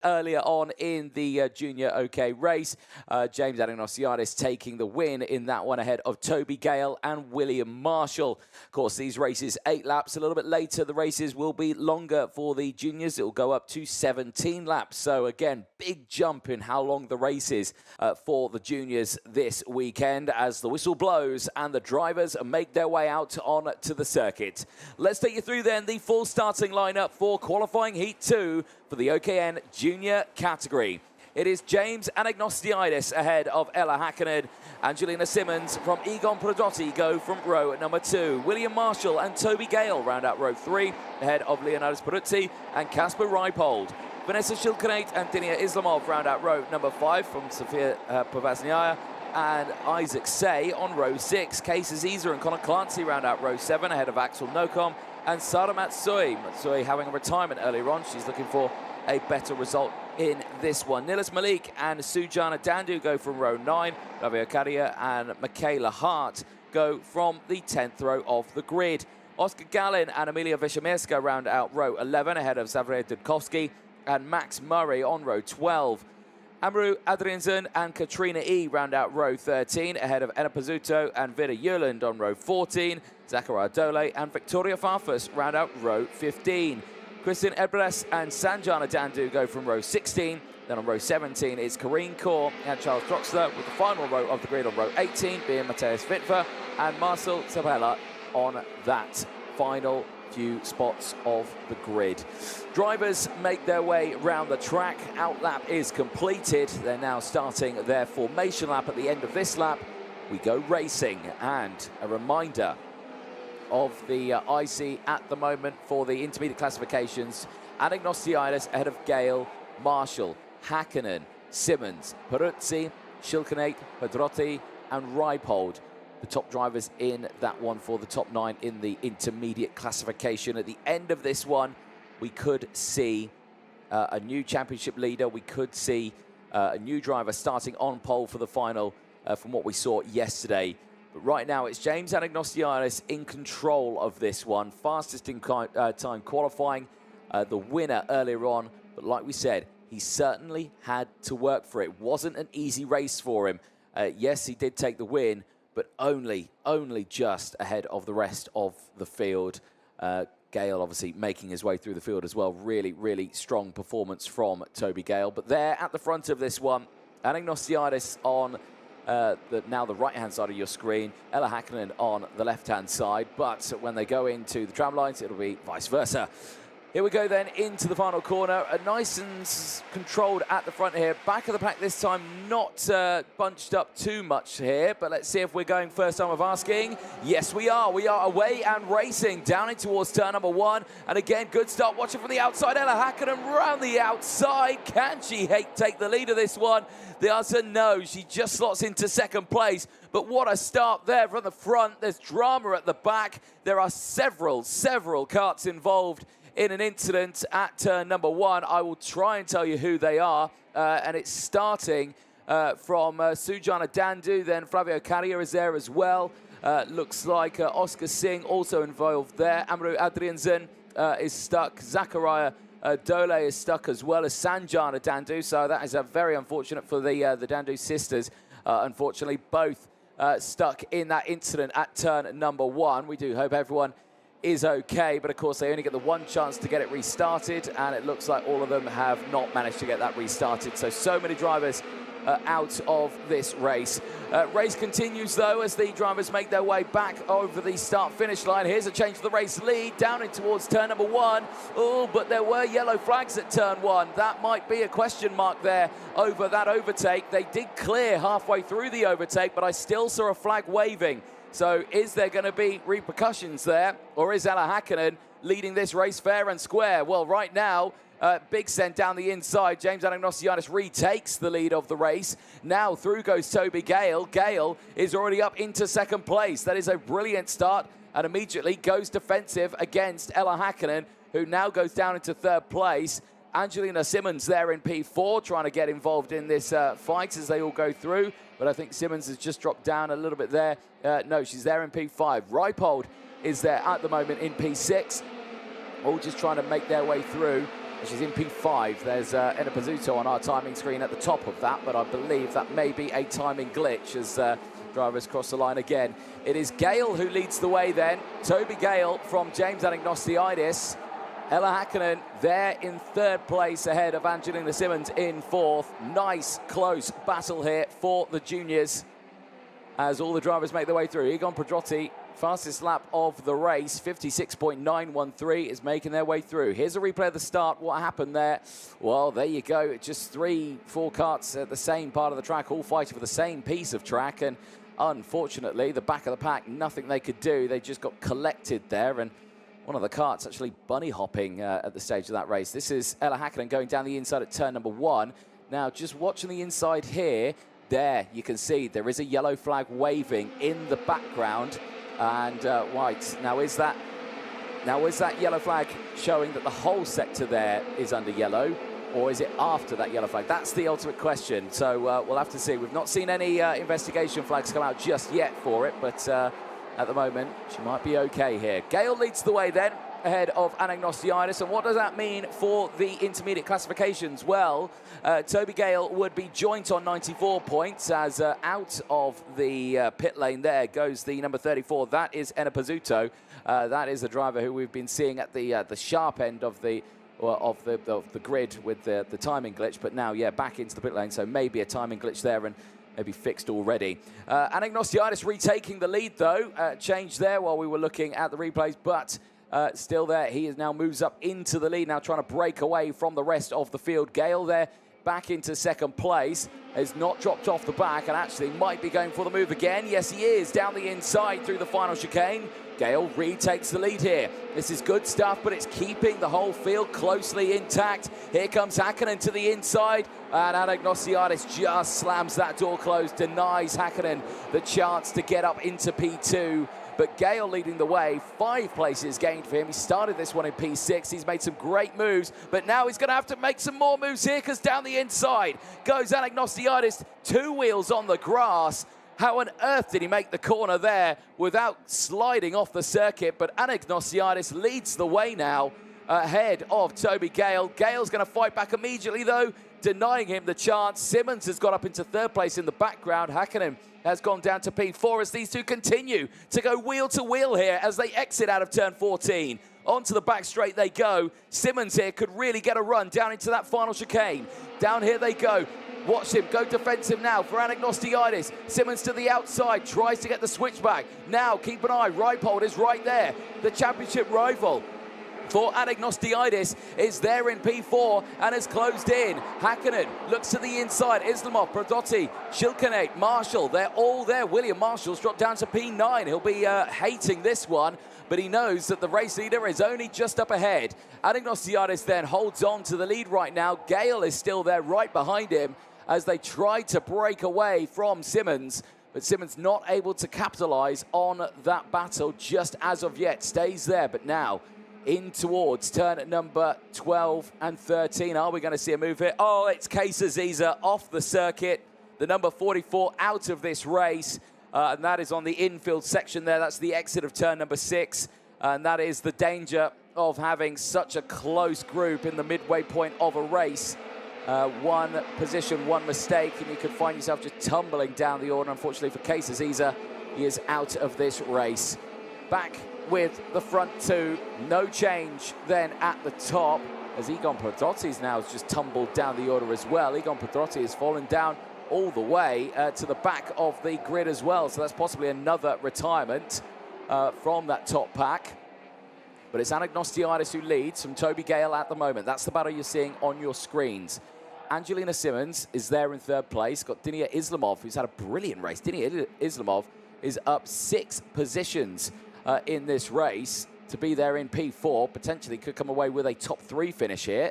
earlier on in the junior OK race. James Anagnostiadis taking the win in that one ahead of Toby Gale and William Marshall. Of course, these races 8 laps. A little bit later, the races will be longer for the juniors. It will go up to 17 laps. So again, big jump in how long the race is for the juniors this weekend as the whistle blows and the drivers make their way out on to the circuit. Let's take you through then the full starting lineup for qualifying Heat 2 for the OKN Junior category. It is James Anagnostiadis ahead of Ella Häkkinen. Angelina Simmons from Egon Prodotti go from row at number 2. William Marshall and Toby Gale round out row 3 ahead of Leonardus Peruzzi and Kasper Reipold. Vanessa Shilkanate and Dinia Islamov round out row number 5 from Sofia Povazniaya and Isaac Say on row 6. Case Aziza and Connor Clancy round out row 7 ahead of Axel Nocom and Sara Matsui. Matsui having a retirement earlier on. She's looking for a better result in this one. Nilis Malik and Sujana Dandu go from row 9. Flavio Caria and Michaela Hart go from the 10th row of the grid. Oscar Gallin and Emilia Vishamirska round out row 11 ahead of Zavrier Dudkovsky and Max Murray on row 12. Amru Adriansen and Katrina E round out row 13 ahead of Enna Pizzuto and Vida Jurland on row 14. Zachariah Dole and Victoria Farfus round out row 15. Christian Ebres and Sanjana Dandu go from row 16. Then on row 17 is Karine Kaur and Charles Troxler, with the final row of the grid on row 18 being Matthias Witwer and Marcel Sabella on that final few spots of the grid. Drivers make their way round the track. Out lap is completed. They're now starting their formation lap. At the end of this lap, we go racing. And a reminder of the IC at the moment for the intermediate classifications. Anagnostiadis ahead of Gale, Marshall, Häkkinen, Simmons, Peruzzi, Shilkanate, Pedrotti and Reipold. The top drivers in that one for the top 9 in the intermediate classification. At the end of this one, we could see a new championship leader. We could see a new driver starting on pole for the final from what we saw yesterday. But right now, it's James Anagnostiadis in control of this one. Fastest in time qualifying, the winner earlier on. But like we said, he certainly had to work for it. Wasn't an easy race for him. Yes, he did take the win, but only just ahead of the rest of the field. Gale obviously making his way through the field as well. Really strong performance from Toby Gale. But there at the front of this one, Anagnostiadis on now the right-hand side of your screen, Ella Häkkinen on the left-hand side. But when they go into the tram lines, it'll be vice versa. Here we go then into the final corner. Nice and controlled at the front here. Back of the pack this time, not bunched up too much here. But let's see if we're going first time of asking. Yes, we are. We are away and racing down in towards turn number 1. And again, good start. Watching from the outside. Ella Häkkinen round the outside. Can she take the lead of this one? The answer, no. She just slots into second place. But what a start there from the front. There's drama at the back. There are several karts involved in an incident at turn number 1. I will try and tell you who they are. And it's starting from Sujana Dandu, then Flavio Caria is there as well. Looks like Oscar Singh also involved there. Amru Adriansen is stuck. Zachariah Dole is stuck as well as Sanjana Dandu. So that is very unfortunate for the Dandu sisters. Unfortunately, both stuck in that incident at turn number 1. We do hope everyone is okay, but of course they only get the one chance to get it restarted, and it looks like all of them have not managed to get that restarted. So many drivers out of this race. Race continues though as the drivers make their way back over the start-finish line. Here's a change to the race lead down in towards turn number 1. Oh, but there were yellow flags at turn 1. That might be a question mark there over that overtake. They did clear halfway through the overtake, but I still saw a flag waving. So is there going to be repercussions there, or is Ella Häkkinen leading this race fair and square? Well, right now, big send down the inside. James Anagnostiadis retakes the lead of the race. Now through goes Toby Gale. Gale is already up into second place. That is a brilliant start, and immediately goes defensive against Ella Häkkinen, who now goes down into third place. Angelina Simmons there in P4, trying to get involved in this fight as they all go through. But I think Simmons has just dropped down a little bit there. No, she's there in P5. Reipold is there at the moment in P6. All just trying to make their way through. She's in P5. There's Enna Pizzuto on our timing screen at the top of that, but I believe that may be a timing glitch as drivers cross the line again. It is Gale who leads the way then. Toby Gale from James Anagnostiidis. Ella Häkkinen there in third place ahead of Angelina Simmons in fourth. Nice close battle here for the juniors as all the drivers make their way through. Egon Pedrotti, fastest lap of the race, 56.913, is making their way through. Here's a replay of the start. What happened there? Well, there you go. Just 3-4 karts at the same part of the track, all fighting for the same piece of track. And unfortunately, the back of the pack, nothing they could do. They just got collected there. And one of the karts actually bunny hopping at the stage of that race. This is Ella Häkkinen going down the inside at turn number 1. Now, just watching the inside here, there you can see there is a yellow flag waving in the background. And white. Now is that yellow flag showing that the whole sector there is under yellow, or is it after that yellow flag? That's the ultimate question. So we'll have to see. We've not seen any investigation flags come out just yet for it, but at the moment she might be okay here. Gale leads the way then, ahead of Anagnostiidis. And what does that mean for the intermediate classifications? Well, Toby Gale would be joint on 94 points as out of the pit lane there goes the number 34. That is Enna Pizzuto. That is the driver who we've been seeing at the sharp end of the grid with the timing glitch. But now, yeah, back into the pit lane. So maybe a timing glitch there and maybe fixed already. Anagnostiidis retaking the lead, though. Change there while we were looking at the replays, but still there. He now moves up into the lead, now trying to break away from the rest of the field. Gale there back into second place, has not dropped off the back and actually might be going for the move again. Yes, he is, down the inside through the final chicane. Gale retakes the lead here. This is good stuff, but it's keeping the whole field closely intact. Here comes Häkkinen to the inside, and Anagnostiidis just slams that door closed, denies Häkkinen the chance to get up into P2. But Gale leading the way, 5 places gained for him. He started this one in P6. He's made some great moves, but now he's going to have to make some more moves here because down the inside goes Anagnostiidis, 2 wheels on the grass. How on earth did he make the corner there without sliding off the circuit? But Anagnostiidis leads the way now ahead of Toby Gale. Gale's going to fight back immediately, though, denying him the chance. Simmons has got up into third place in the background. Häkkinen has gone down to P4 as these two continue to go wheel to wheel here as they exit out of turn 14. Onto the back straight they go. Simmons here could really get a run down into that final chicane. Down here they go. Watch him go defensive now for Anagnostiidis. Simmons to the outside, tries to get the switchback. Now keep an eye, Reipold is right there. The championship rival for Anagnostiidis is there in P4 and has closed in. Häkkinen looks to the inside. Islamov, Pedrotti, Shilkanate, Marshall, they're all there. William Marshall's dropped down to P9. He'll be hating this one, but he knows that the race leader is only just up ahead. Anagnostiidis then holds on to the lead right now. Gale is still there right behind him as they try to break away from Simmons, but Simmons not able to capitalize on that battle just as of yet. Stays there, but now in towards turn number 12 and 13. Are we going to see a move here? Oh, it's Kees Aziza off the circuit. The number 44 out of this race. And that is on the infield section there. That's the exit of turn number 6. And that is the danger of having such a close group in the midway point of a race. One position, one mistake, and you could find yourself just tumbling down the order. Unfortunately for Kees Aziza, he is out of this race. Back with the front 2, no change then at the top, as Egon Pedrotti's now has just tumbled down the order as well. Egon Pedrotti has fallen down all the way to the back of the grid as well, so that's possibly another retirement from that top pack. But it's Anagnostiidis who leads from Toby Gale at the moment. That's the battle you're seeing on your screens. Angelina Simmons is there in third place. Got Dinia Islamov, who's had a brilliant race. Dinia Islamov is up 6 positions in this race to be there in P4. Potentially could come away with a top 3 finish here.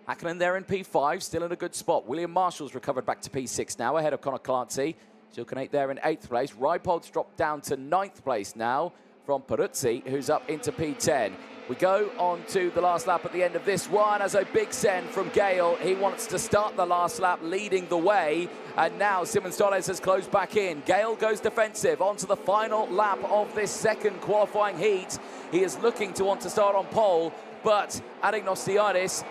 Häkkinen there in P5, still in a good spot. William Marshall's recovered back to P6 now, ahead of Connor Clancy. Shilkanate there in 8th place. Reipold's dropped down to 9th place now from Peruzzi, who's up into P10. We go on to the last lap at the end of this one as a big send from Gale. He wants to start the last lap leading the way. And now Simmons Torres has closed back in. Gale goes defensive onto the final lap of this second qualifying heat. He is looking to want to start on pole, but Anagnostiidis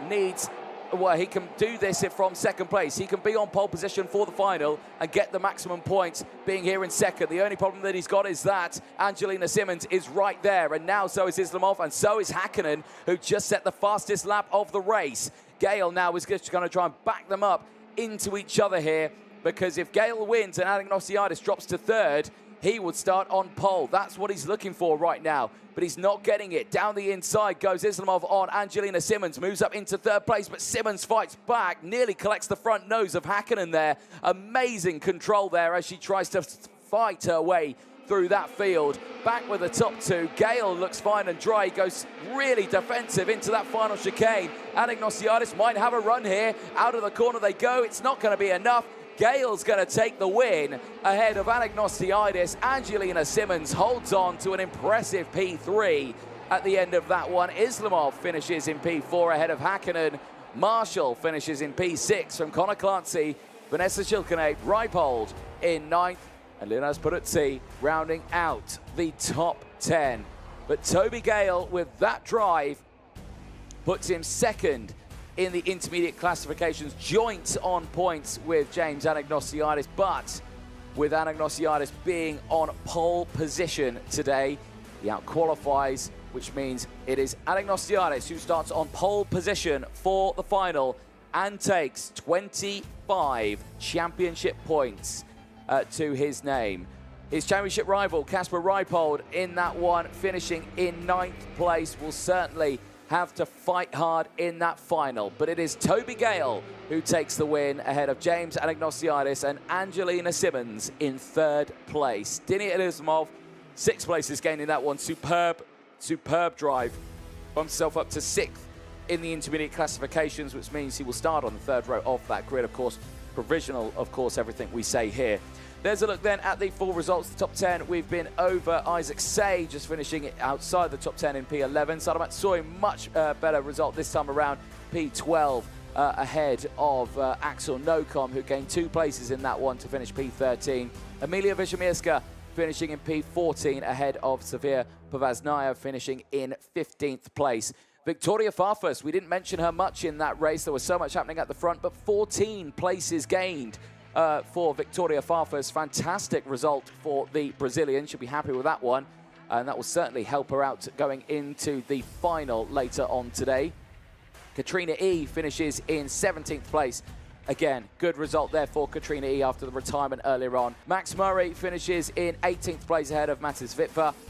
needs... Well, he can do this from second place. He can be on pole position for the final and get the maximum points being here in second. The only problem that he's got is that Angelina Simmons is right there, and now so is Islamov, and so is Hakkinen, who just set the fastest lap of the race. Gale now is just going to try and back them up into each other here, because if Gale wins and Anagnosiadis drops to third, he would start on pole. That's what he's looking for right now, but he's not getting it. Down the inside goes Islamov on Angelina Simmons, moves up into third place, but Simmons fights back, nearly collects the front nose of Hakkinen there. Amazing control there as she tries to fight her way through that field. Back with the top two. Gale looks fine and dry. He goes really defensive into that final chicane. Anagnosiadis might have a run here. Out of the corner they go. It's not going to be enough. Gale's going to take the win ahead of Anagnosiadis. Angelina Simmons holds on to an impressive P3 at the end of that one. Islamov finishes in P4 ahead of Hakkinen. Marshall finishes in P6 from Connor Clancy. Vanessa Chilconate, Reipold in 9th. And Linus Peruzzi rounding out the top 10. But Toby Gale, with that drive, puts him second in the intermediate classifications, joint on points with James Anagnosiadis, but with Anagnosiadis being on pole position today, he out-qualifies, which means it is Anagnosiadis who starts on pole position for the final and takes 25 championship points to his name. His championship rival, Kasper Reipold, in that one, finishing in 9th place, will certainly have to fight hard in that final. But it is Toby Gale who takes the win ahead of James Anagnosiadis and Angelina Simmons in 3rd place. Dini Islamov, 6 places gained in that one. Superb drive. Bumps himself up to 6th in the intermediate classifications, which means he will start on the 3rd row of that grid. Of course, provisional, of course, everything we say here. There's a look then at the full results. The top 10, we've been over Isaac Say, just finishing outside the top 10 in P11. Sadamat Soy, much better result this time around, P12, ahead of Axel Nocom, who gained 2 places in that one to finish P13. Emilia Wyszomierska finishing in P14 ahead of Sofia Povaznaya, finishing in 15th place. Victoria Farfus, we didn't mention her much in that race. There was so much happening at the front, but 14 places gained for Victoria Farfus. Fantastic result for the Brazilian. She'll be happy with that one, and that will certainly help her out going into the final later on today. Katrina E finishes in 17th place. Again, good result there for Katrina E after the retirement earlier on. Max Murray finishes in 18th place ahead of Matis Vitva.